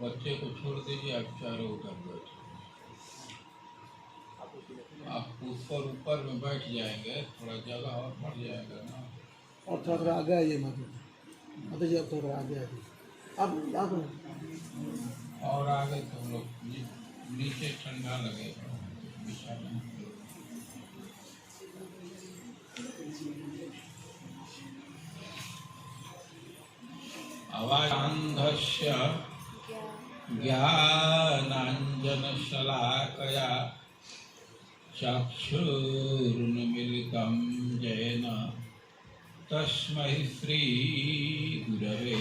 बच्चे को छोड़ दीजिए, आप चारों उधर बैठे। आप ऊपर में बैठ जाएंगे, थोड़ा जगह और बढ़ जाएगा ना। और थोड़ा आगे आइए माता जी, थोड़ा आगे आइए आप और आगे तो हम लोग नीचे ठंडा लगेगा। अवान्धस्य ज्ञानाञ्जनशलाकया चक्षुरुन्मीलितं येन तस्मै श्रीगुरवे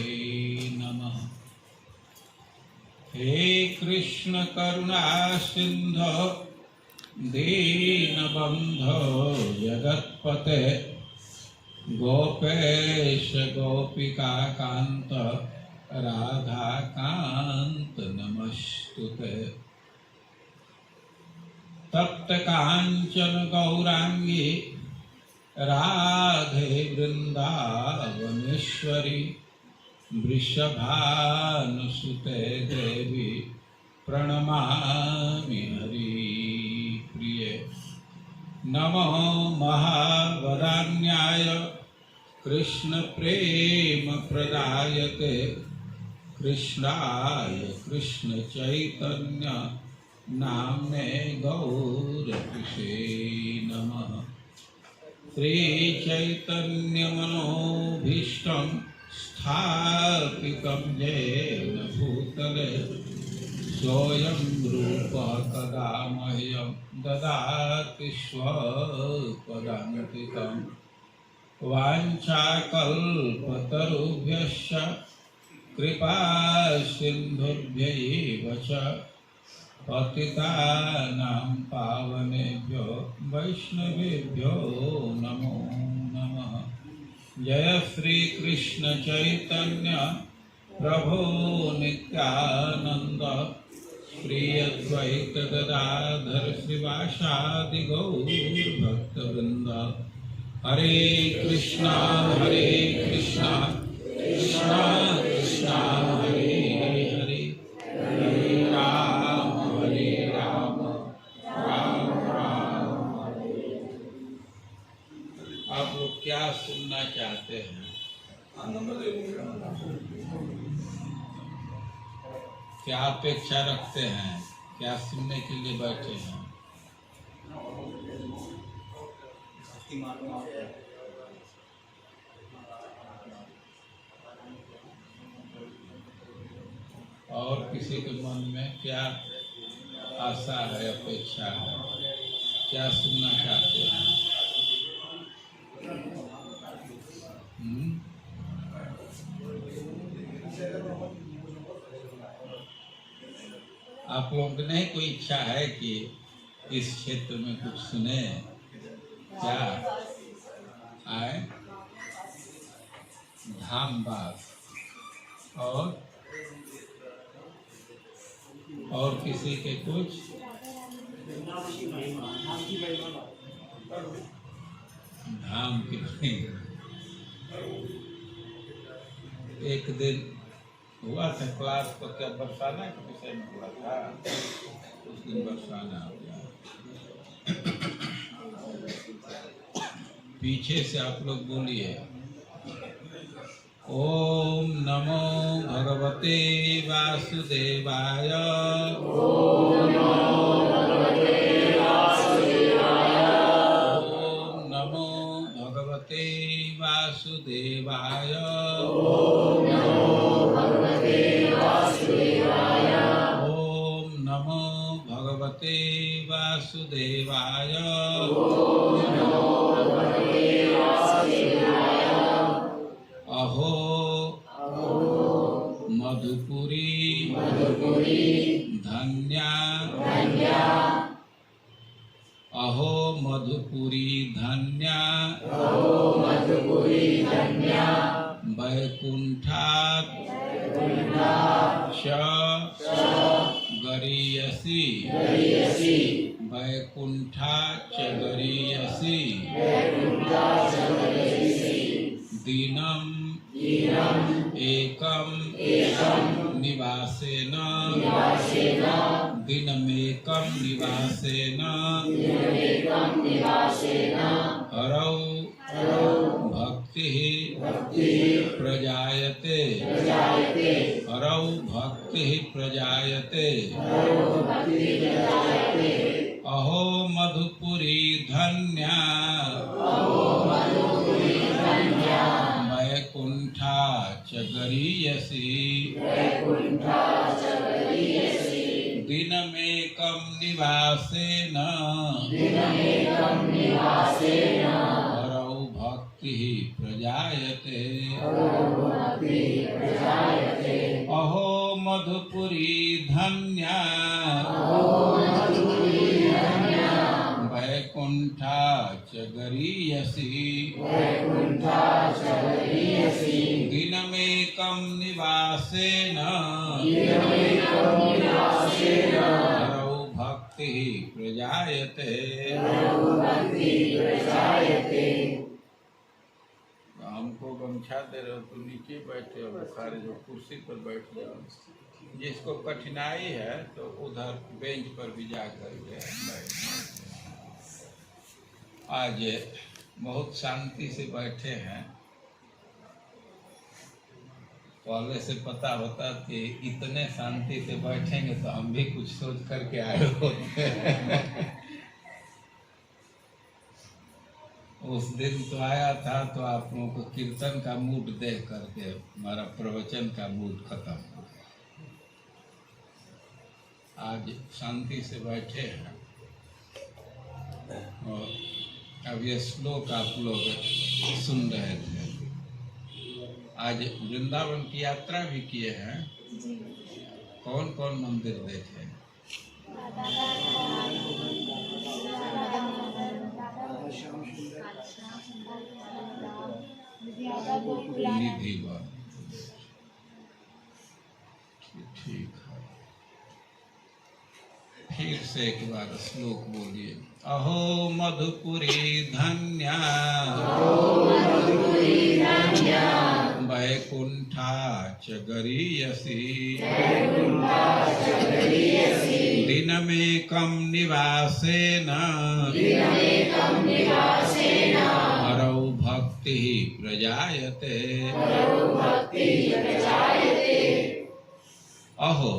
नमः। हे कृष्ण करुणा सिंधो दीनबंधो जगत्पते गोपेश गोपिका कांत राधा कांत नमस्तुते। तप्त कांचन गौरांगी राधे वृंदावनेश्वरी वृषभानुसुते देवी प्रणमामि हरिप्रिये। नमो महावदान्याय कृष्ण प्रेम प्रदायते कृष्णाय कृष्ण चैतन्य नाम्ने गौरकिसे नमः। श्री चैतन्य मनोभीष्टं स्थापितं येन भूतले सोऽयं रूपः कदा मह्यं ददाति स्वपदान्तिकम्। वाञ्छाकल्पतरुभ्यश्च कृपा सिन्धुभ्यैव च पतितानां पावनेभ्यो वैष्णवेभ्यो नमो नमः। जय श्री कृष्ण चैतन्य प्रभो नित्यानंद प्रिय द्वैत गदाधर श्रीवासादि गौर भक्तवृंद हरे कृष्णा कृष्णा कृष्णा हरे हरे हरे राम राम राम हरे। आप लोग क्या सुनना चाहते हैं? क्या अपेक्षा रखते हैं? क्या सुनने के लिए बैठे हैं? और किसी के मन में क्या आशा है, अपेक्षा है, क्या सुनना चाहते हैं? आप लोगों की नहीं कोई इच्छा है कि इस क्षेत्र में कुछ सुने? क्या आए? धाम बात और किसी के कुछ धाम की नहीं। एक दिन हुआ था क्लास को, क्या बरसाना के विषय में हुआ था, उस दिन बरसाना हो गया। पीछे से आप लोग बोलिए ओम नमो भगवते वासुदेवाय। ओम नमो भगवते वासुदेवाय। ओम नमो भगवते वासुदेवाय। अहो मधुपुरी धन्या। अहो मधुपुरी धन्या। वैकुंठात् च गरीयसी। वैकुंठात् च गरीयसी। दीनम् एकम निवासेन। दिनमेकम निवासेन हरौ भक्ति प्रजायते। हरौ भक्ति प्रजायते। अहो मधुपुरी धन्या। वैकुंठा च गरीयसी। दिनमेकं निवासेन हरौ भक्ति प्रजायते। अहो मधुपुरी धन्या। वैकुंठा च गरीयसी। दिनमेकं निवासेन हरौ भक्ति प्रजायते। हमको गमछा दे रहे हो तो नीचे बैठे हो, सारे जो कुर्सी पर बैठ जाओ। जिसको कठिनाई है तो उधर बेंच पर भी जा करके बैठ। आज बहुत शांति से बैठे हैं। पहले से पता होता कि इतने शांति से बैठेंगे तो हम भी कुछ सोच करके आए होते। उस दिन तो आया था तो आप लोगों को कीर्तन का मूड देख करके हमारा प्रवचन का मूड खत्म हो गया। आज शांति से बैठे हैं और अब ये श्लोक आप लोग सुन रहे थे। आज वृंदावन की यात्रा भी किए हैं। कौन कौन मंदिर देखे? निधि वन। ठीक है। फिर से एक बार श्लोक बोलिए। अहो मधुपुरी धन्या वैकुंठा च गरीयसी दिनमेकं निवासेन हरौ भक्ति प्रजायते। अहो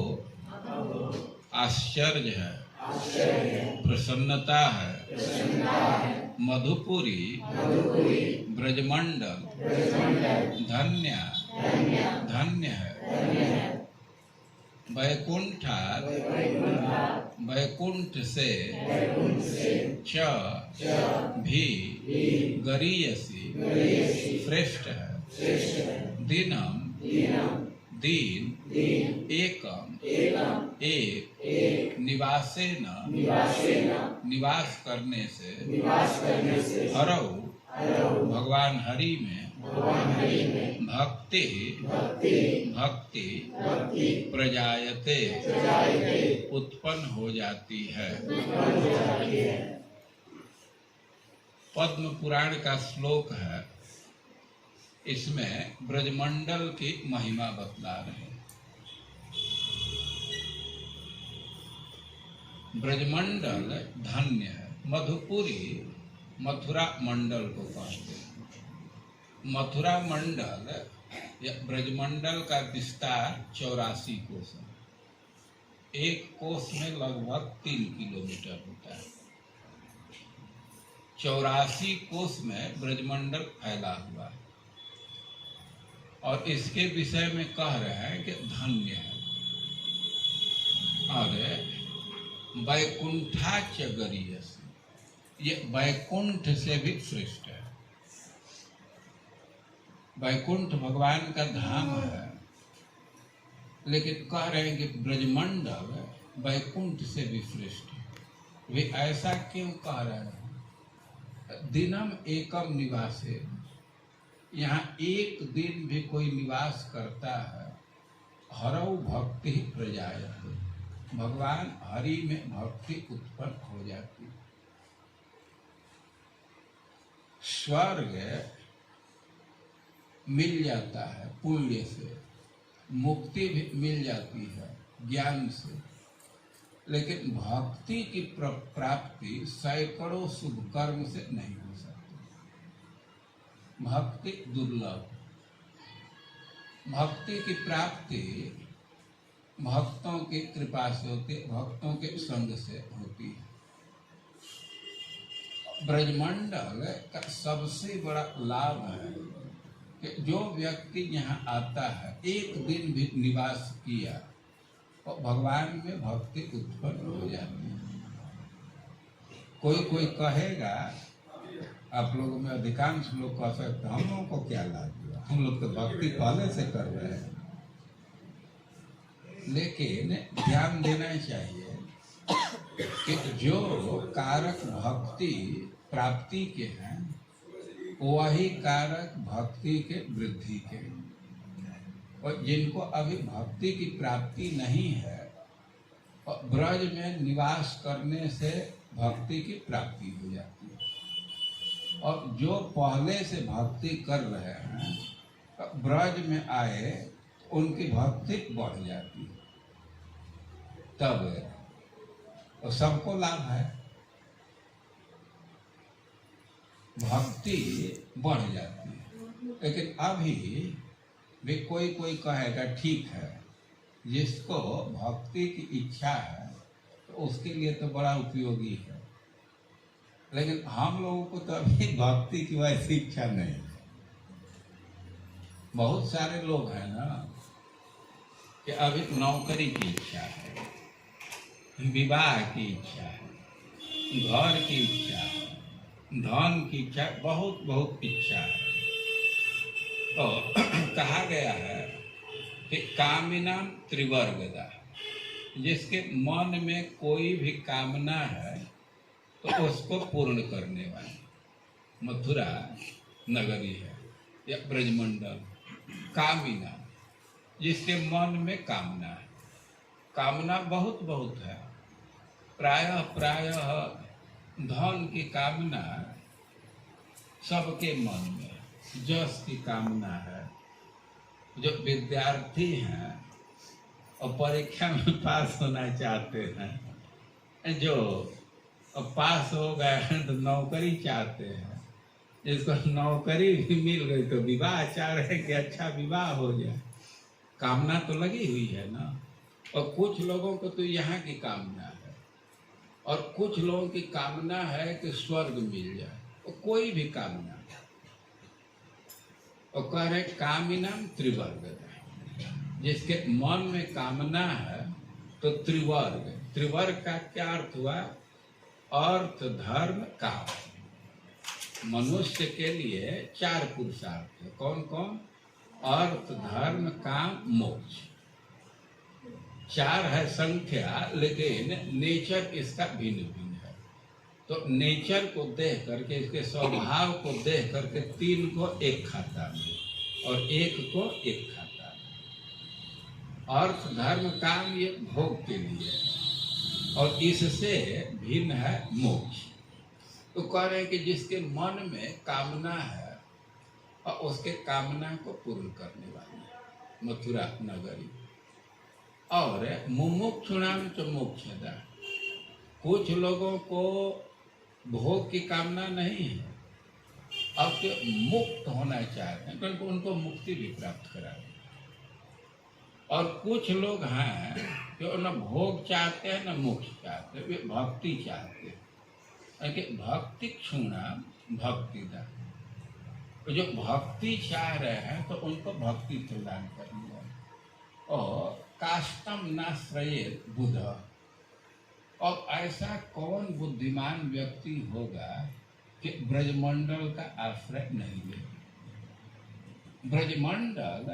आश्चर्य है, प्रसन्नता है, मधुपुरी ब्रजमंडल धन्य धन्य है। वैकुंठा वैकुंठ से च भी गरीयसी श्रेष्ठ है। दिनम दीन एकम एक निवासेन निवास करने से हरौ भगवान हरि में भक्ति प्रजायते उत्पन्न हो जाती है। पद्म पुराण का श्लोक है, इसमें ब्रजमंडल की महिमा बतला रहे हैं। ब्रजमंडल धन्य है। मधुपुरी मथुरा मंडल को कहते हैं। मथुरा मंडल या ब्रजमंडल का विस्तार 84 कोस है। एक कोस में लगभग 3 किलोमीटर होता है। 84 कोस में ब्रजमंडल फैला हुआ है और इसके विषय में कह रहे हैं कि धन्य है। और वैकुंठा च गरीयसी, ये वैकुंठ से भी श्रेष्ठ है। वैकुंठ भगवान का धाम है, लेकिन कह रहे हैं कि ब्रजमंडल वैकुंठ से भी श्रेष्ठ है। वे ऐसा क्यों कह रहे हैं? दिनम एकम निवासे, यहाँ एक दिन भी कोई निवास करता है, हरौ भक्ति प्रजायते, भगवान हरि में भक्ति उत्पन्न हो जाती है। स्वर्ग मिल जाता है पुण्य से, मुक्ति भी मिल जाती है ज्ञान से, लेकिन भक्ति की प्राप्ति सैकड़ों शुभ कर्म से नहीं हो सकती। भक्ति दुर्लभ। भक्ति की प्राप्ति भक्तों की कृपा से होती है, भक्तों के संग से होती है। ब्रजमंडल का सबसे बड़ा लाभ है कि जो व्यक्ति यहाँ आता है, एक दिन भी निवास किया और भगवान में भक्ति उत्पन्न हो जाती है। कोई कहेगा, आप लोगों में अधिकांश लोग कह सकते हम लोगों को क्या लाभ हुआ, हम लोग तो भक्ति पहले से कर रहे हैं। लेकिन ध्यान देना चाहिए कि जो कारक भक्ति प्राप्ति के हैं, वही कारक भक्ति के वृद्धि के। और जिनको अभी भक्ति की प्राप्ति नहीं है, और ब्रज में निवास करने से भक्ति की प्राप्ति हो जाती है। और जो पहले से भक्ति कर रहे हैं, ब्रज में आए, उनकी भक्ति बढ़ जाती है, तब तो सबको लाभ है, भक्ति बढ़ जाती है। लेकिन अभी भी कोई कहेगा ठीक है, जिसको भक्ति की इच्छा है तो उसके लिए तो बड़ा उपयोगी है, लेकिन हम लोगों को तो अभी भक्ति की वैसी इच्छा नहीं है। बहुत सारे लोग हैं ना कि अभी नौकरी की इच्छा है, विवाह की इच्छा है, घर की इच्छा है, धन की इच्छा, बहुत इच्छा है। तो कहा गया है कि कामिनाम त्रिवर्गदा, जिसके मन में कोई भी कामना है तो उसको पूर्ण करने वाली मथुरा नगरी है या ब्रजमंडल। कामिना जिसके मन में कामना है। कामना बहुत बहुत है, प्रायः प्रायः धन की कामना सबके मन में है, जस की कामना है। जो विद्यार्थी हैं और परीक्षा में पास होना चाहते हैं, जो पास हो गए हैं तो नौकरी चाहते हैं, जिसको नौकरी भी मिल गई तो विवाह चाह रहे हैं कि अच्छा विवाह हो जाए। कामना तो लगी हुई है ना। और कुछ लोगों को तो यहाँ की कामना है, और कुछ लोगों की कामना है कि स्वर्ग मिल जाए, और कोई भी कामना। और कह रहे कामिनाम त्रिवर्ग, जिसके मन में कामना है तो त्रिवर्ग। त्रिवर्ग का क्या अर्थ हुआ? अर्थ, धर्म, काम। मनुष्य के लिए 4 पुरुषार्थ है। कौन कौन? अर्थ, धर्म, काम, मोक्ष। 4 है संख्या, लेकिन नेचर इसका भिन्न भिन्न है। तो नेचर को देख करके, इसके स्वभाव को देख करके 3 को एक खाता में और 1 को एक खाता में। अर्थ, धर्म, काम ये भोग के लिए, और इससे भिन्न है मोक्ष। तो कह रहे हैं कि जिसके मन में कामना है और उसके कामना को पूर्ण करने वाले मथुरा नगरी। और मुमुक्षुणाम च मोक्षदा, कुछ लोगों को भोग की कामना नहीं है, अब तो मुक्त होना चाहते हैं, क्योंकि उनको मुक्ति भी प्राप्त कराए। और कुछ लोग हैं जो न भोग चाहते हैं न मोक्ष चाहते हैं, वे भक्ति चाहते हैं। कि भक्ति क्षुणा भक्तिदा, जो भक्ति चाह रहे हैं तो उनको भक्ति प्रदान करनी है। और काष्टम नाश्रयेत बुध, और ऐसा कौन बुद्धिमान व्यक्ति होगा कि ब्रजमंडल का आश्रय नहीं ले। ब्रजमंडल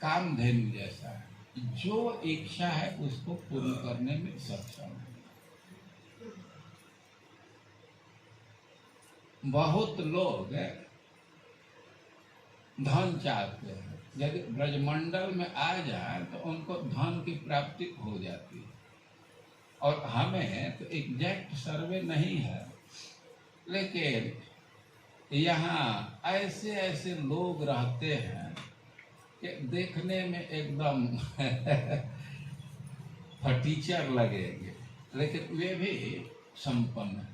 कामधेनु जैसा है, जो इच्छा है उसको पूर्ण करने में सक्षम है। बहुत लोग धन चाहते हैं, यदि ब्रजमंडल में आ जाए तो उनको धन की प्राप्ति हो जाती है। और हमें तो एग्जैक्ट सर्वे नहीं है, लेकिन यहाँ ऐसे ऐसे लोग रहते हैं कि देखने में एकदम फटीचर लगेंगे, लेकिन वे भी संपन्न हैं।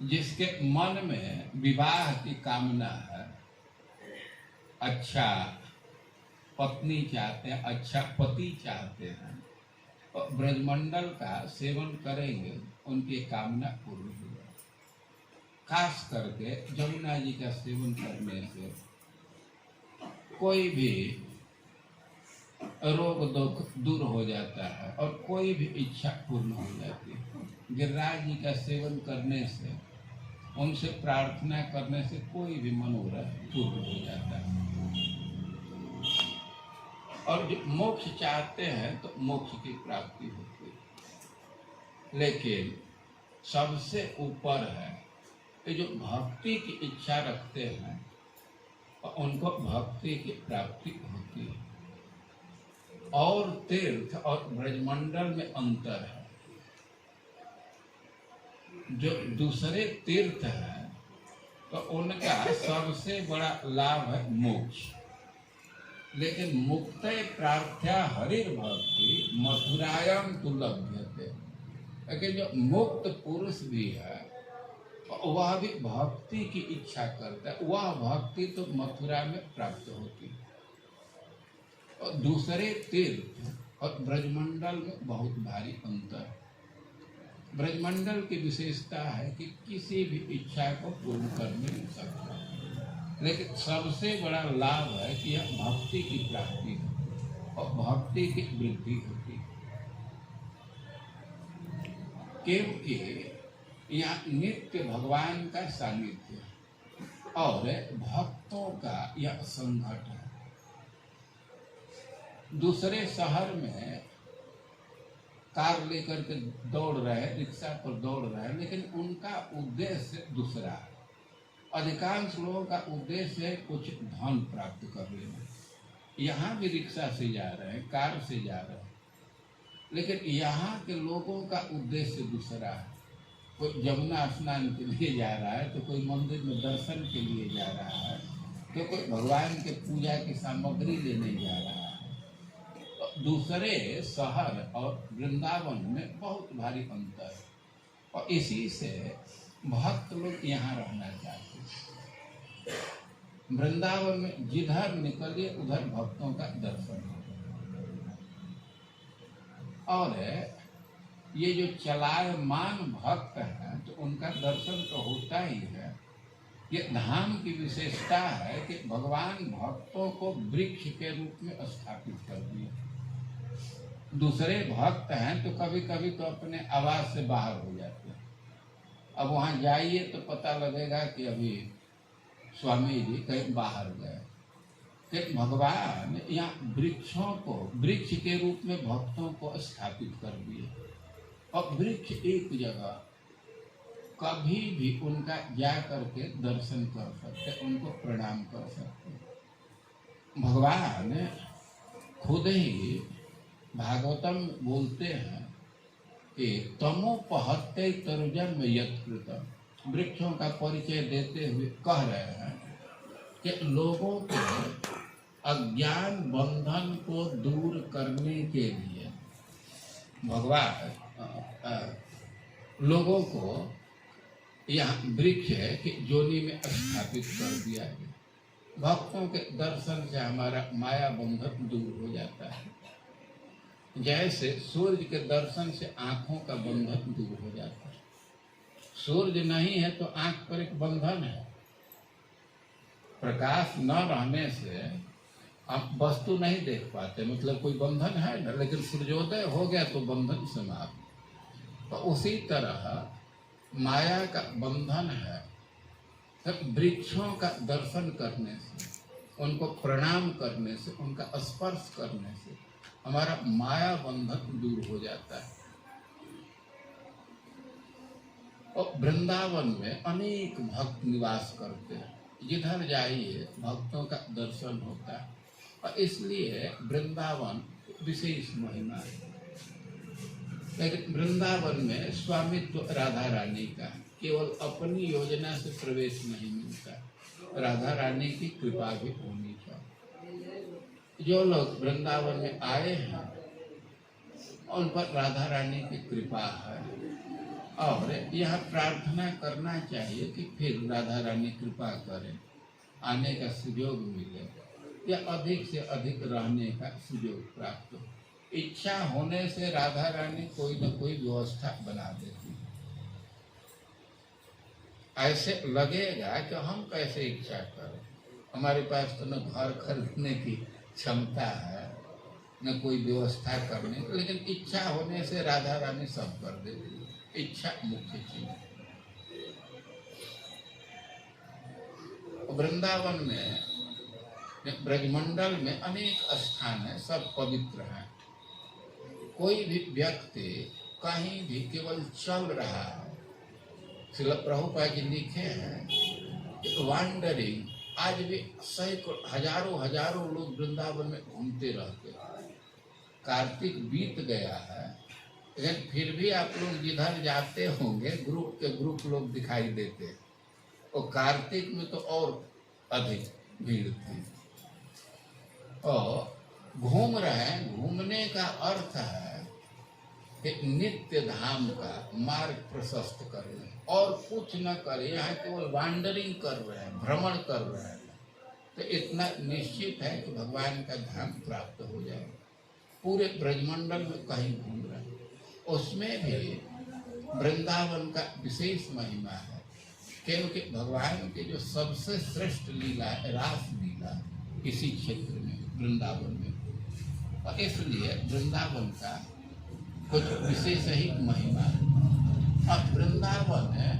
जिसके मन में विवाह की कामना है, अच्छा पत्नी चाहते हैं, अच्छा पति चाहते हैं, और ब्रजमंडल का सेवन करेंगे उनकी कामना पूर्ण होगी। खास करके जमुना जी का सेवन करने से कोई भी रोग दुख दूर हो जाता है और कोई भी इच्छा पूर्ण हो जाती है। गिरिराज जी का सेवन करने से, उनसे प्रार्थना करने से कोई भी मनोरथ पूर्ण हो जाता है। और जो मोक्ष चाहते हैं तो मोक्ष की प्राप्ति होती है। लेकिन सबसे ऊपर है कि जो भक्ति की इच्छा रखते हैं उनको भक्ति की प्राप्ति होती है। और तीर्थ और ब्रजमंडल में अंतर है। जो दूसरे तीर्थ हैं तो उनका सबसे बड़ा लाभ है मोक्ष, लेकिन मुक्ते प्रार्थ्या हरिर्भक्ति मथुरायाम तु लभ्यते। लेकिन जो मुक्त पुरुष भी है वह भी भक्ति की इच्छा करता है, वह भक्ति तो मथुरा में प्राप्त होती है। और दूसरे तीर्थ और ब्रजमंडल में बहुत भारी अंतर है। ब्रजमंडल की विशेषता है कि किसी भी इच्छा को पूर्ण करने में सक्षम है, लेकिन सबसे बड़ा लाभ है कि यह भक्ति की प्राप्ति है और भक्ति की वृद्धि होती है। क्योंकि यहाँ नित्य भगवान का सानिध्य और भक्तों का यह संघट है। दूसरे शहर में कार लेकर के दौड़ रहे हैं, रिक्शा पर दौड़ रहे हैं, लेकिन उनका उद्देश्य दूसरा है। अधिकांश लोगों का उद्देश्य है कुछ धन प्राप्त कर लेना। यहाँ भी रिक्शा से जा रहे हैं, कार से जा रहे हैं, लेकिन यहाँ के लोगों का उद्देश्य दूसरा है। कोई जमुना स्नान के लिए जा रहा है, तो कोई मंदिर में दर्शन के लिए जा रहा है, तो कोई भगवान के पूजा की सामग्री लेने जा रहा है। तो दूसरे शहर और वृंदावन में बहुत भारी अंतर है, और इसी से भक्त लोग यहाँ रहना चाहते हैं। वृंदावन में जिधर निकलिए उधर भक्तों का दर्शन हो। और ये जो चलायमान भक्त हैं, तो उनका दर्शन तो होता ही है। ये धाम की विशेषता है कि भगवान भक्तों को वृक्ष के रूप में स्थापित कर दिए। दूसरे भक्त हैं तो कभी कभी तो अपने आवास से बाहर हो जाते हैं। अब वहाँ जाइए तो पता लगेगा कि अभी स्वामी जी कहीं बाहर गए। कि भगवान यहाँ वृक्षों को वृक्ष के रूप में भक्तों को स्थापित कर दिए, और वृक्ष एक जगह कभी भी उनका जा करके दर्शन कर सकते, उनको प्रणाम कर सकते। भगवान खुद ही भागवतम बोलते हैं कि तमोपहत्ते तरुजन्म यत्कृतम्। वृक्षों का परिचय देते हुए कह रहे हैं कि लोगों के अज्ञान बंधन को दूर करने के लिए भगवान लोगों को यहाँ वृक्ष है कि जोनी में स्थापित कर दिया है। भक्तों के दर्शन से हमारा माया बंधन दूर हो जाता है। जैसे सूर्य के दर्शन से आंखों का बंधन दूर हो जाता है। सूर्य नहीं है तो आंख पर एक बंधन है। प्रकाश न रहने से हम वस्तु नहीं देख पाते, मतलब कोई बंधन है ना, लेकिन सूर्योदय हो गया तो बंधन समाप्त। तो उसी तरह माया का बंधन है। तो वृक्षों का दर्शन करने से, उनको प्रणाम करने से, उनका स्पर्श करने से हमारा माया बंधन दूर हो जाता है। और वृंदावन में अनेक भक्त निवास करते हैं। जिधर जाइए भक्तों का दर्शन होता है, और इसलिए वृंदावन विशेष महिमा है। लेकिन वृंदावन में स्वामित्व राधा रानी का, केवल अपनी योजना से प्रवेश नहीं मिलता, राधा रानी की कृपा भी होनी चाहिए। जो लोग वृंदावन में आए हैं उन पर राधा रानी की कृपा है, और यह प्रार्थना करना चाहिए कि फिर राधा रानी कृपा करें, आने का सुयोग मिले या अधिक से अधिक रहने का सुयोग प्राप्त हो। इच्छा होने से राधा रानी कोई न कोई व्यवस्था बना देती है। ऐसे लगेगा कि हम कैसे इच्छा करें, हमारे पास तो न घर खरीदने की क्षमता है न कोई व्यवस्था करने, लेकिन इच्छा होने से राधा रानी सब कर देती है। इच्छा मुख्य चीज। वृंदावन में ब्रजमंडल में अनेक स्थान है, सब पवित्र हैं। कोई भी व्यक्ति कहीं भी केवल चल रहा है, श्रील प्रभुपाद जी लिखे हैं वांडरिंग, आज भी सैकड़ों हजारों लोग वृंदावन में घूमते रहते हैं। कार्तिक बीत गया है, लेकिन फिर भी आप लोग जिधर जाते होंगे ग्रुप के ग्रुप लोग दिखाई देते हैं। और कार्तिक में तो और अधिक भीड़ थी। और घूम रहे हैं, घूमने का अर्थ है कि नित्य धाम का मार्ग प्रशस्त कर रहे हैं, और कुछ न करे, यहाँ केवल वांडरिंग कर रहे हैं, भ्रमण कर रहे हैं। तो इतना निश्चित है कि भगवान का धाम प्राप्त हो जाएगा। पूरे ब्रजमंडल में कहीं घूम रहे हैं, उसमें भी वृंदावन का विशेष महिमा है, क्योंकि भगवान के जो सबसे श्रेष्ठ लीला है रास लीला इसी क्षेत्र में वृंदावन में, और इसलिए वृंदावन का कुछ विशेष ही महिमा है। अब वृंदावन है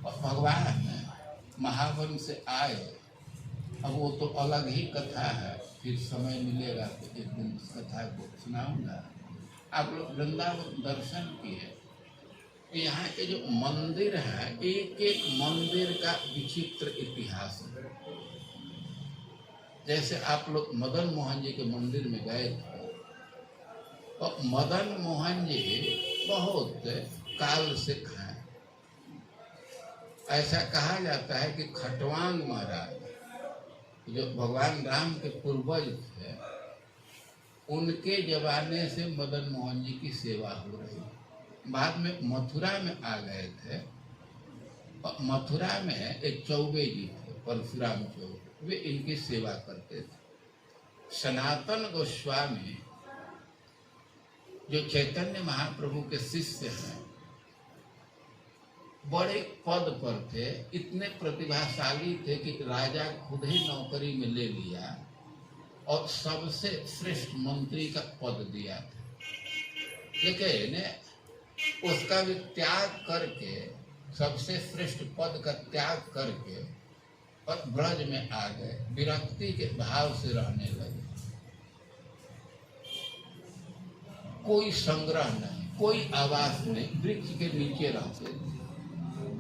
और भगवान महावन से आए, अब वो तो अलग ही कथा है, फिर समय मिलेगा तो एक दिन उस कथा को सुनाऊंगा। आप लोग वृंदावन दर्शन किए, यहाँ के जो मंदिर है, एक एक मंदिर का विचित्र इतिहास है। जैसे आप लोग मदन मोहन जी के मंदिर में गए थे, और मदन मोहन जी बहुत काल सिख हैं। ऐसा कहा जाता है कि खटवांग महाराज जो भगवान राम के पूर्वज थे, उनके जमाने से मदन मोहन जी की सेवा हो रही है। बाद में मथुरा में आ गए थे, और मथुरा में एक चौबे जी थे, परशुराम चौबे, वे इनकी सेवा करते थे। सनातन गोस्वामी जो चैतन्य महाप्रभु के शिष्य हैं, बड़े पद पर थे, इतने प्रतिभाशाली थे कि राजा खुद ही नौकरी में ले लिया और सबसे श्रेष्ठ मंत्री का पद दिया था। लेकिन उसका भी त्याग करके, सबसे श्रेष्ठ पद का त्याग करके और ब्रज में आ गए, विरक्ति के भाव से रहने लगे। कोई संग्रह नहीं, कोई आवास नहीं, वृक्ष के नीचे रहते थे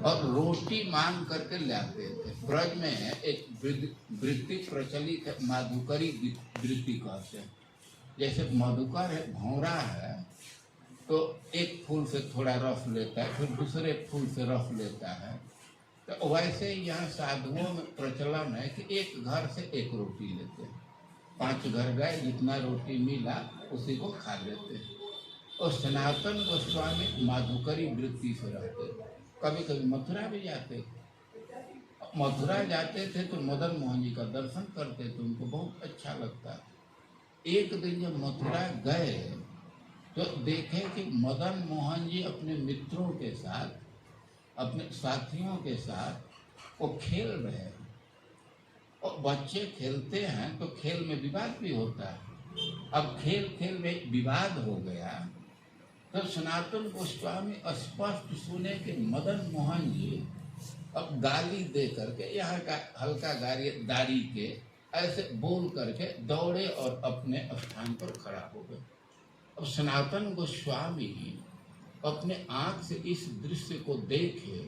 और रोटी मांग करके लाते थे। ब्रज में एक वृत्ति प्रचलित है, माधुकरी वृत्ति कहते हैं। जैसे मधुकर है, भौरा है, तो एक फूल से थोड़ा रस लेता है, फिर दूसरे फूल से रस लेता है। तो वैसे यहाँ साधुओं में प्रचलन है कि एक घर से एक रोटी लेते हैं, 5 घर गए, जितना रोटी मिला उसी को खा लेते हैं। और सनातन गोस्वामी माधुकरी वृत्ति से रहते थे। कभी कभी मथुरा भी जाते थे। मथुरा जाते थे तो मदन मोहन जी का दर्शन करते थे, उनको बहुत अच्छा लगता। एक दिन जब मथुरा गए तो देखे कि मदन मोहन जी अपने मित्रों के साथ, अपने साथियों के साथ वो खेल रहे हैं। और बच्चे खेलते हैं तो खेल में विवाद भी होता है। अब खेल खेल में विवाद हो गया तो सनातन गोस्वामी स्पष्ट सुने कि मदन मोहन जी अब गाली दे करके, यहाँ का हल्का दाढ़ी के ऐसे बोल करके दौड़े और अपने स्थान पर खड़ा हो गए। अब सनातन गोस्वामी अपने आंख से इस दृश्य को देखे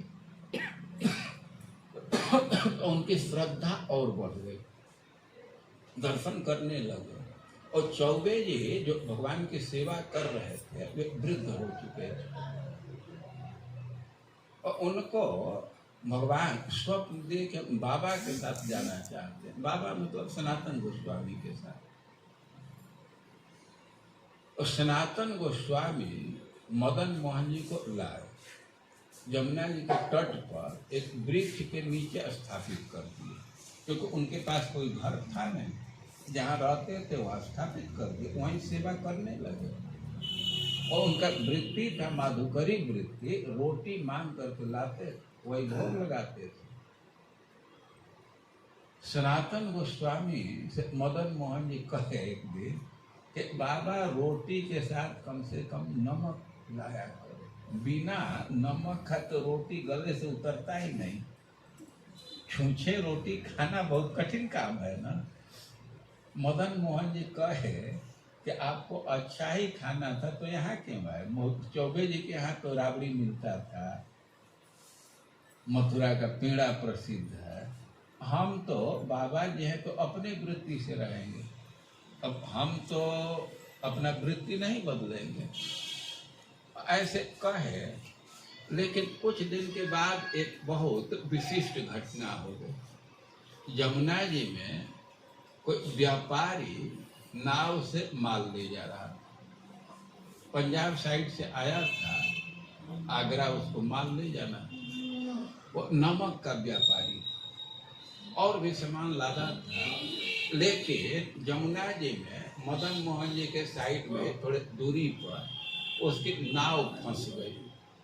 तो उनकी श्रद्धा और बढ़ गई, दर्शन करने लगे। और चौबे जी जो भगवान की सेवा कर रहे थे, वे वृद्ध हो चुके थे और उनको भगवान स्वप्न देख बाबा के साथ जाना चाहते हैं। बाबा मतलब सनातन गोस्वामी के साथ। और सनातन गोस्वामी मदन मोहन जी को लाए, यमुना जी के तट पर एक वृक्ष के नीचे स्थापित कर दिए, क्योंकि उनके पास कोई घर था नहीं, जहाँ रहते थे वहाँ स्थापित कर दिए, वहीं सेवा करने लगे। और उनका वृत्ति था माधुकरी वृत्ति, रोटी मांग करके लाते, वही भोग लगाते थे। सनातन गोस्वामी से मदन मोहन जी कहे एक दिन कि बाबा रोटी के साथ कम से कम नमक लाया करो, बिना नमक का तो रोटी गले से उतरता ही नहीं। छूछे रोटी खाना बहुत कठिन काम है ना। मदन मोहन जी कहे कि आपको अच्छा ही खाना था तो यहाँ क्यों आए? चौबे जी के यहाँ तो राबड़ी मिलता था, मथुरा का पेड़ा प्रसिद्ध है। हम तो बाबा जी हैं तो अपने वृत्ति से रहेंगे, अब हम तो अपना वृत्ति नहीं बदलेंगे, ऐसे कहे। लेकिन कुछ दिन के बाद एक बहुत विशिष्ट घटना हो गई। यमुना जी में कोई व्यापारी नाव से माल ले जा रहा था, पंजाब साइड से आया था, आगरा उसको माल ले जाना। वो नमक का व्यापारी और भी सामान लादा था, लेकिन यमुना जी में मदन मोहन जी के साइड में थोड़े दूरी पर उसकी नाव फंस गई,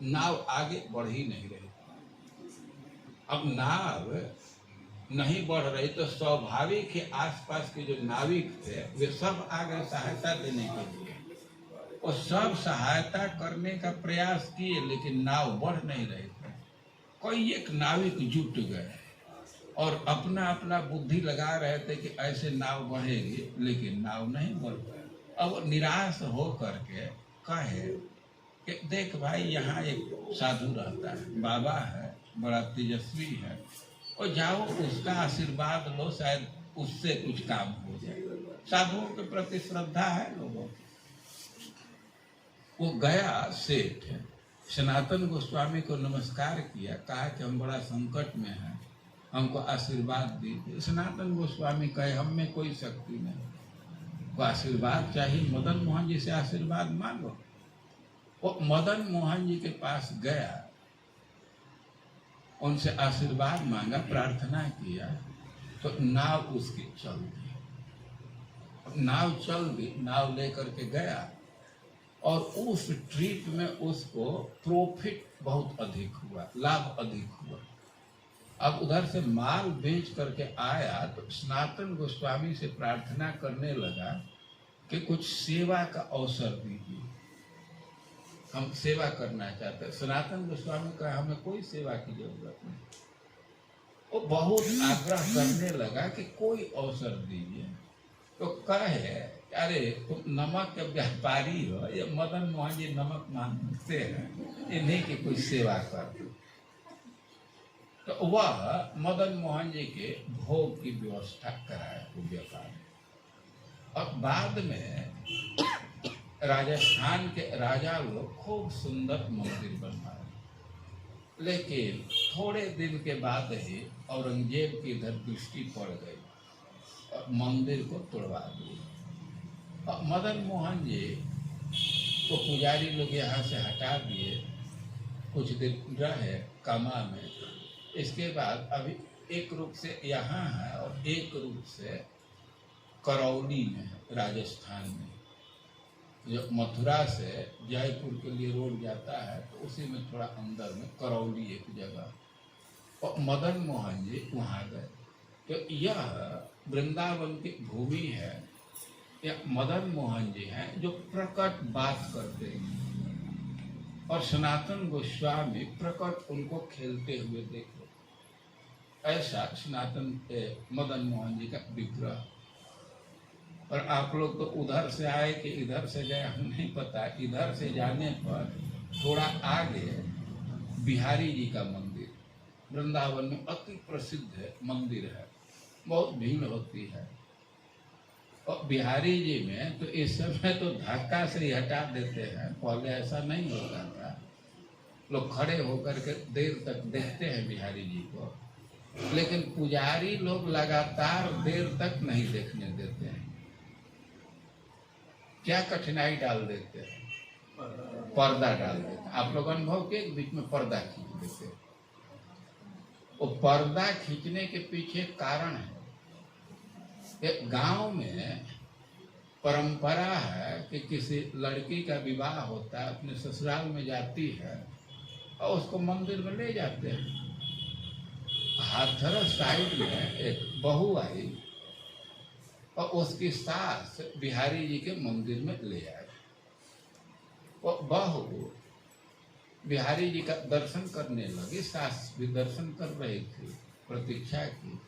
नाव आगे बढ़ ही नहीं रही। अब नाव नहीं बढ़ रही तो स्वाभाविक ही आसपास के जो नाविक थे वे सब आ गए सहायता देने के लिए, और सब सहायता करने का प्रयास किए, लेकिन नाव बढ़ नहीं रही थी। कोई एक नाविक जुट गए और अपना अपना बुद्धि लगा रहे थे कि ऐसे नाव बढ़ेगी, लेकिन नाव नहीं बढ़ पाई। अब निराश हो करके कहे कि देख भाई यहाँ एक साधु रहता है, बाबा है, बड़ा तेजस्वी है, और जाओ उसका आशीर्वाद लो, शायद उससे कुछ काम हो जाए। साधुओं के प्रति श्रद्धा है लोगों की। वो गया सेठ, सनातन गोस्वामी को नमस्कार किया, कहा कि हम बड़ा संकट में हैं, हमको आशीर्वाद दीजिए। सनातन गोस्वामी कहे हम में कोई शक्ति नहीं, वो आशीर्वाद चाहिए मदन मोहन जी से आशीर्वाद मांगो। वो मदन मोहन जी के पास गया, उनसे आशीर्वाद मांगा, प्रार्थना किया, तो नाव उसकी चल दी। नाव चल दी, नाव लेकर के गया, और उस ट्रिप में उसको प्रॉफिट बहुत अधिक हुआ, लाभ अधिक हुआ। अब उधर से माल बेच करके आया तो सनातन गोस्वामी से प्रार्थना करने लगा कि कुछ सेवा का अवसर दीजिए, हम सेवा करना चाहते हैं। सनातन गोस्वामी कहा हमें कोई सेवा की जरूरत नहीं। वो बहुत आग्रह करने लगा कि कोई अवसर दीजिए। तो कहे अरे तुम नमक के व्यापारी हो, ये मदन मोहन जी नमक मांगते हैं, इन्हीं की कोई सेवा कर। तो वह मदन मोहन जी के भोग की व्यवस्था कराया वो व्यापारी। अब बाद में राजस्थान के राजा लोग खूब सुंदर मंदिर बनवाए, लेकिन थोड़े दिन के बाद ही औरंगजेब की इधर दृष्टि पड़ गई और मंदिर को तोड़वा दिया। और मदन मोहन जी को पुजारी लोग यहाँ से हटा दिए, कुछ दिन रहे कामा में। इसके बाद अभी एक रूप से यहाँ है और एक रूप से करौली में है, राजस्थान में। जो मथुरा से जयपुर के लिए रोड जाता है तो उसी में थोड़ा अंदर में करौली एक जगह। और मदन मोहन जी वहाँ गए। तो यह वृंदावन की भूमि है, यह मदन मोहन जी हैं जो प्रकट बात करते हैं, और सनातन गोस्वामी प्रकट उनको खेलते हुए देखो। ऐसा सनातन मदन मोहन जी का विग्रह। और आप लोग तो उधर से आए कि इधर से गए हम नहीं पता। इधर से जाने पर थोड़ा आगे बिहारी जी का मंदिर, वृंदावन में अति प्रसिद्ध मंदिर है, बहुत भीड़ होती है। और बिहारी जी में तो इस समय तो धक्का से ही हटा देते हैं, पहले ऐसा नहीं होता था। लोग खड़े होकर के देर तक देखते हैं बिहारी जी को, लेकिन पुजारी लोग लगातार देर तक नहीं देखने देते हैं। क्या कठिनाई डाल देते हैं, पर्दा डाल देते हैं। आप लोग अनुभव के बीच में पर्दा खींच देते हैं। वो पर्दा खींचने के पीछे कारण है। एक गांव में परंपरा है कि किसी लड़की का विवाह होता है, अपने ससुराल में जाती है और उसको मंदिर में ले जाते हैं। हाथरस साइड में एक बहू आई और उसकी सास बिहारी जी के मंदिर में ले आए। वो बहू बिहारी जी का दर्शन करने लगी, सास भी दर्शन कर रही थी, प्रतीक्षा की।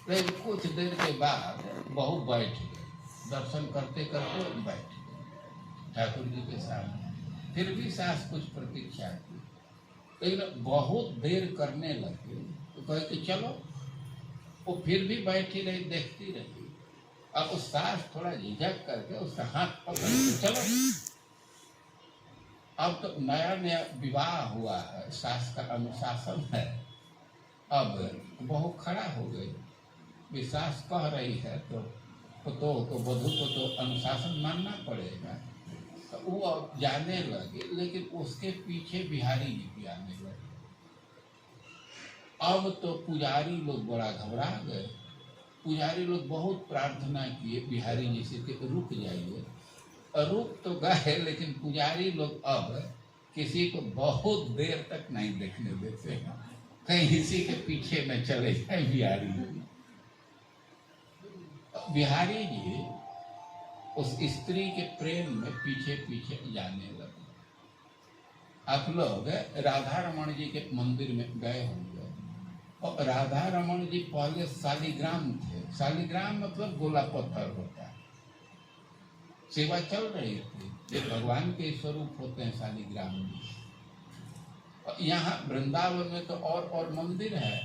लेकिन कुछ देर के बाद बहू बैठ गई, दर्शन करते करते बैठ गई ठाकुर जी के सामने। फिर भी सास कुछ प्रतीक्षा की, लेकिन बहुत देर करने लगी तो कहे कि चलो। वो फिर भी बैठी रही, देखती रही। अब उस सास थोड़ा झिझक करके उसका हाथ पकड़ के चलो। अब तो नया नया विवाह हुआ है, सास का अनुशासन है। अब बहू खड़ा हो गई, विश्वास कह रही है तो वधू को तो अनुशासन मानना पड़ेगा। तो वो अब जाने लगे, लेकिन उसके पीछे बिहारी जी भी आने लगे। अब तो पुजारी लोग बड़ा घबरा गए। पुजारी लोग बहुत प्रार्थना किए बिहारी जी से कि रुक जाइए। रुक तो गए, लेकिन पुजारी लोग अब किसी को बहुत देर तक नहीं देखने देते हैं, कहीं इसी के पीछे में चले जाए बिहारी जी। बिहारी जी उस स्त्री के प्रेम में पीछे पीछे जाने लगे। आप लोग राधा रमण जी के मंदिर में गए होंगे, और राधा रमण जी पहले शालिग्राम थे। शालिग्राम मतलब गोला पत्थर होता है। सेवा चल रही थी। ये भगवान के स्वरूप होते हैं शालिग्राम जी। और यहाँ वृंदावन में तो और मंदिर है।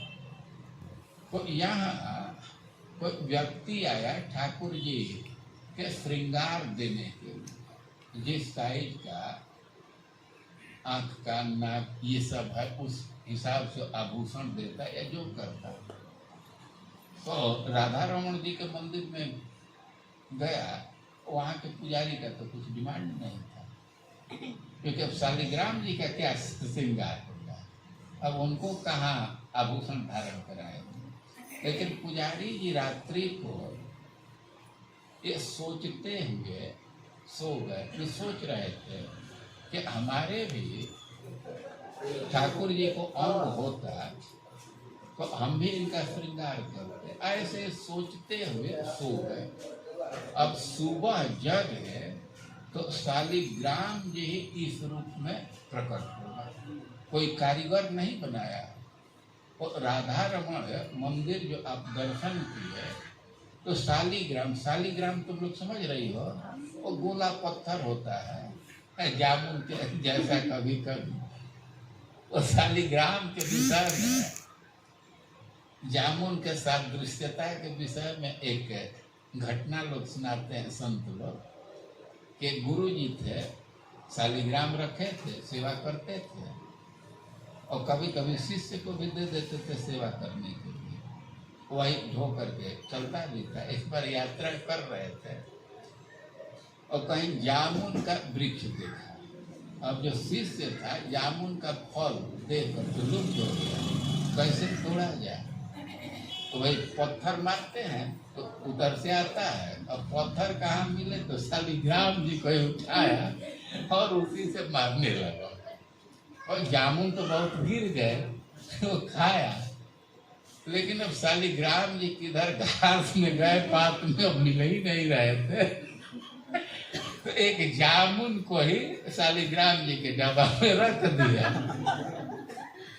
तो यहाँ कोई व्यक्ति आया ठाकुर जी के श्रृंगार देने के लिए, जिस साइज का आंख का नाक ये सब है उस हिसाब से आभूषण देता है या जो करता है। तो राधा रमन जी के मंदिर में गया, वहाँ के पुजारी का तो कुछ डिमांड नहीं था, क्योंकि अब शालिग्राम जी का क्या श्रृंगार होगा, अब उनको कहाँ आभूषण धारण कराएंगे। लेकिन पुजारी जी रात्रि को ये सोचते हुए सो गए। ये सोच रहे थे कि हमारे भी ठाकुर जी को अंग होता तो हम भी इनका श्रृंगार करते। ऐसे सोचते हुए सो गए। अब सुबह जगे तो शालिग्राम जी ही इस रूप में प्रकट होगा। कोई कारीगर नहीं बनाया। और राधा रमण मंदिर जो आप दर्शन किए तो शालिग्राम तुम लोग समझ रही हो, वो गोला पत्थर होता है जामुन के जैसा कभी कभी। वो शालिग्राम के विषय में, जामुन के सादृश्यता के विषय में एक घटना लोग सुनाते हैं संत लोग, कि गुरु जी थे, शालिग्राम रखे थे, सेवा करते थे, और कभी कभी शिष्य को भी दे देते थे सेवा करने के लिए। वही ढो करके चलता भी था। इस पर यात्रा कर रहे थे और कहीं जामुन का वृक्ष देखा। अब जो शिष्य था जामुन का फल देख कर तो लुप्त हो गया, कैसे तोड़ा जाए। तो वही पत्थर मारते हैं तो उधर से आता है। अब पत्थर कहाँ मिले तो शालिग्राम जी को उठाया और उसी से मारने लगा। और जामुन तो बहुत गिर गए, वो खाया। लेकिन अब शालिग्राम जी किधर घास में गए, पात में अब मिल ही नहीं रहे थे। तो एक जामुन को ही शालिग्राम जी के डब्बा में रख दिया।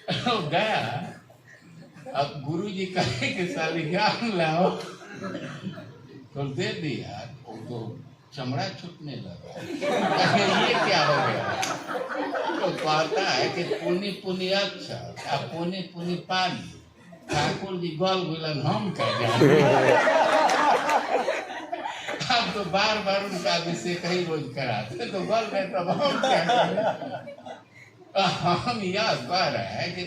वो गया। अब गुरु जी कहे कि शालिग्राम लाओ, तो दे दिया। तो चमड़ा छूटने लगा। ये क्या हो गया? तो कहता है कि पुनी पुनी अच्छा, अब पुनी पुनी पानी। ठाकुर जी गल गुलन हम कर जाए। अब तो बार बार उनका अभिषेक ही रोज कराते, तो गल गए तब हम क्या करें। हम यह कह रहे हैं कि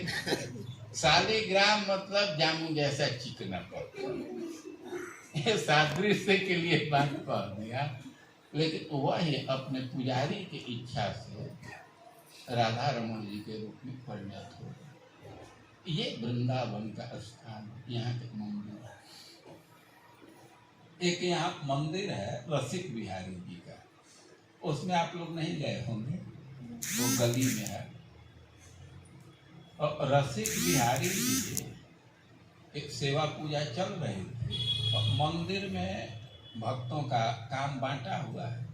शालिग्राम मतलब जामुन जैसा चिकना पत्थर। ये सादृश्य के लिए बात कह दिया। लेकिन वही अपने पुजारी की इच्छा से राधा रमन जी के रूप में परिणत हो गए। ये वृंदावन का स्थान, यहाँ के मंदिर। एक यहाँ मंदिर है रसिक बिहारी जी का, उसमें आप लोग नहीं गए होंगे, वो गली में है। और रसिक बिहारी जी एक सेवा पूजा चल रही थी और मंदिर में भक्तों का काम बांटा हुआ है।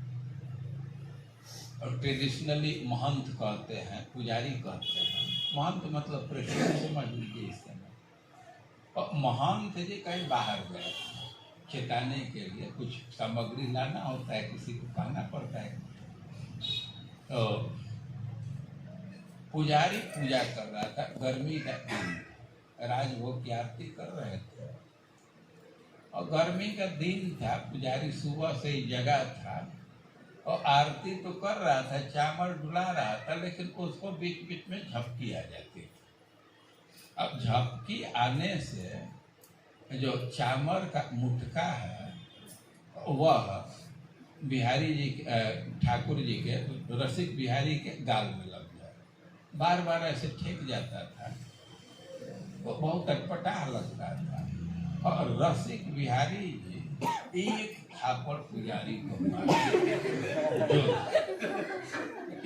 और ट्रेडिशनली महंत कहते हैं, पुजारी कहते हैं। महंत मतलब प्रेसिडेंट समझ लीजिए इस समय। और महंत जी कहीं बाहर गए ठिकाने के लिए, कुछ सामग्री लाना होता है, किसी को कहना पड़ता है। तो पुजारी पूजा कर रहा था, गर्मी का दिन, राजभोग की आरती कर रहे थे और गर्मी का दिन था। पुजारी सुबह से ही जगा था और आरती तो कर रहा था, चावल डुला रहा था, लेकिन उसको बीच बीच में झपकी आ जाती थी। अब झपकी आने से जो चामर का मुटका है वह बिहारी जी ठाकुर जी के रसिक बिहारी के गाल में लग गया। बार बार ऐसे ठेक जाता था, वो बहुत अटपटा लगता था। और रसिक बिहारी जी एक थापड़ पुजारी को मारे, जो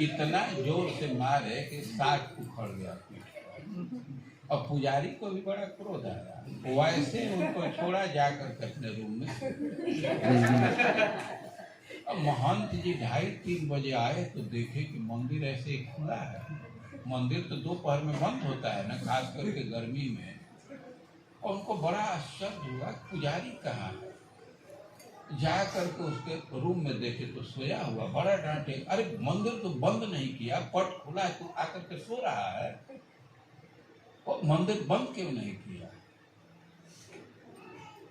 इतना जोर से मारे कि साग उखड़ गया। और पुजारी को भी बड़ा क्रोध आया। वैसे उनको छोड़ा जाकर के अपने रूम में। अब महंत जी 2:30-3 बजे आए तो देखे कि मंदिर ऐसे ही खुला है। मंदिर तो दोपहर में बंद होता है ना, खास करके गर्मी में। और उनको बड़ा आश्चर्य हुआ पुजारी कहाँ है। जा करके उसके रूम में देखे तो सोया हुआ, बड़ा डांटे, अरे मंदिर तो बंद नहीं किया, पट खुला है, तू आकर के सो रहा है, और मंदिर बंद क्यों नहीं किया?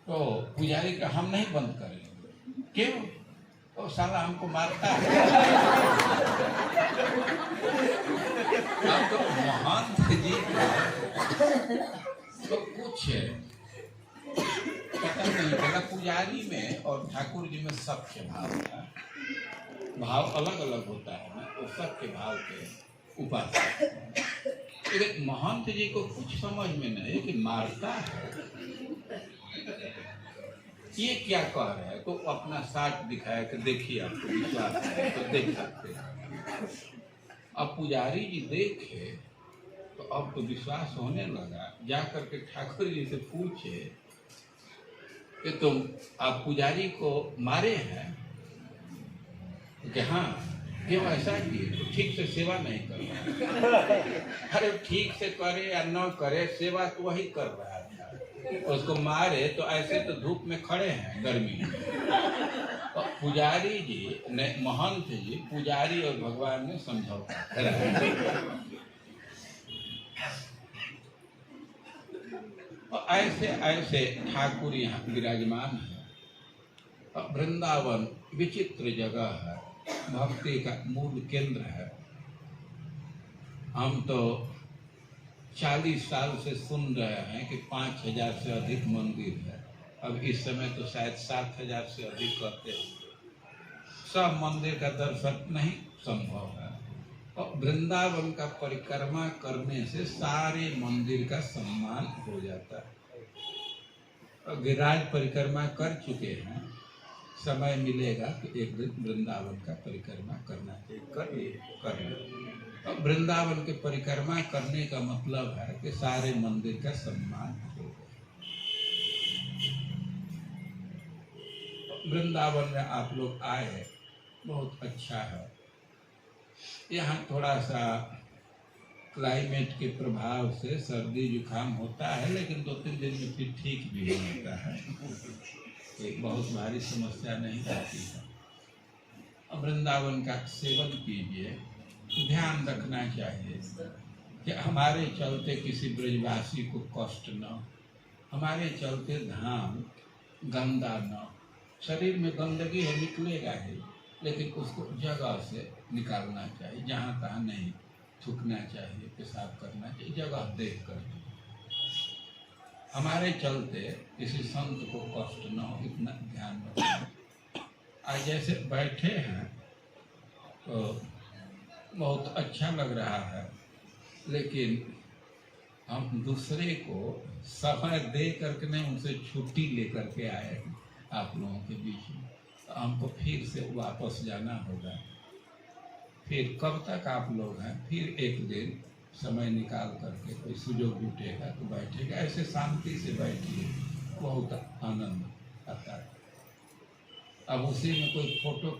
तो पुजारी का हम नहीं बंद करेंगे। क्यों? तो साला हमको मारता है। अब तो महंत जी तो कुछ पता नहीं चला, पुजारी में और ठाकुर जी में सबके भाव था, भाव अलग अलग होता है ना, तो सबके भाव के उपासक। लेकिन महंत जी को कुछ समझ में नहीं कि मारता है, ये क्या कह रहे हैं, तो अपना साथ दिखाया कि देखिए आपको विश्वास है तो देख सकते हैं। अब पुजारी जी देखे तो अब तो विश्वास होने लगा, जा करके ठाकुर जी से पूछे कि तुम आप पुजारी को मारे हैं? कि हाँ। क्यों ऐसा किए? तो ठीक से सेवा नहीं कर रहा। अरे ठीक से करे या न करे, सेवा तो वही कर रहा था, उसको मारे तो ऐसे तो धूप में खड़े हैं गर्मी में। तो पुजारी जी ने, महंत जी पुजारी और भगवान ने समझौता करा। और ऐसे ऐसे ठाकुर यहाँ विराजमान है। वृंदावन विचित्र जगह है, भक्ति का मूल केंद्र है। हम तो 40 साल से सुन रहे हैं कि 5000 से अधिक मंदिर है। अब इस समय तो शायद 7000 से अधिक करते होंगे। सब मंदिर का दर्शन नहीं संभव है, और वृंदावन का परिक्रमा करने से सारे मंदिर का सम्मान हो जाता है। और गिरिराज परिक्रमा कर चुके हैं, समय मिलेगा तो एक दिन वृंदावन का परिक्रमा करना चाहिए, कर ले। और वृंदावन के परिक्रमा करने का मतलब है कि सारे मंदिर का सम्मान हो। वृंदावन में आप लोग आए, बहुत अच्छा है। यहाँ थोड़ा सा क्लाइमेट के प्रभाव से सर्दी जुकाम होता है, लेकिन 2-3 दिन में फिर ठीक भी हो जाता है, एक बहुत भारी समस्या नहीं रहती है। वृंदावन का सेवन कीजिए। ध्यान रखना चाहिए कि हमारे चलते किसी ब्रजवासी को कष्ट न, हमारे चलते धाम गंदा न। शरीर में गंदगी है, निकलेगा ही, लेकिन उसको जगह से निकालना चाहिए, जहाँ तहाँ नहीं थूकना चाहिए, पेशाब करना चाहिए, जगह देख कर। हमारे चलते किसी संत को कष्ट न हो, इतना ध्यान रखना। आज जैसे बैठे हैं तो बहुत अच्छा लग रहा है, लेकिन हम दूसरे को समय दे करके नहीं, उनसे छुट्टी लेकर के आए हैं आप लोगों के बीच में। तो हमको फिर से वापस जाना होगा। फिर कब तक आप लोग हैं? फिर एक दिन समय निकाल करके कोई सुयोग जुटेगा तो बैठेगा। ऐसे शांति से बैठिए, बहुत आनंद आता है। अब उसी में कोई फोटो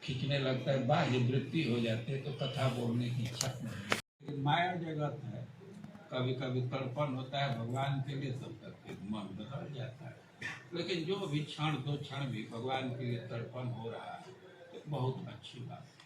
खींचने लगता है, बाह्य वृत्ति हो जाती है, तो कथा बोलने की इच्छा नहीं। माया जगत है, कभी कभी तड़पण होता है भगवान के लिए, तब तक फिर मन बदल जाता है। लेकिन जो भी क्षण 2 क्षण भी भगवान के लिए तड़पण हो रहा है तो बहुत अच्छी बात है।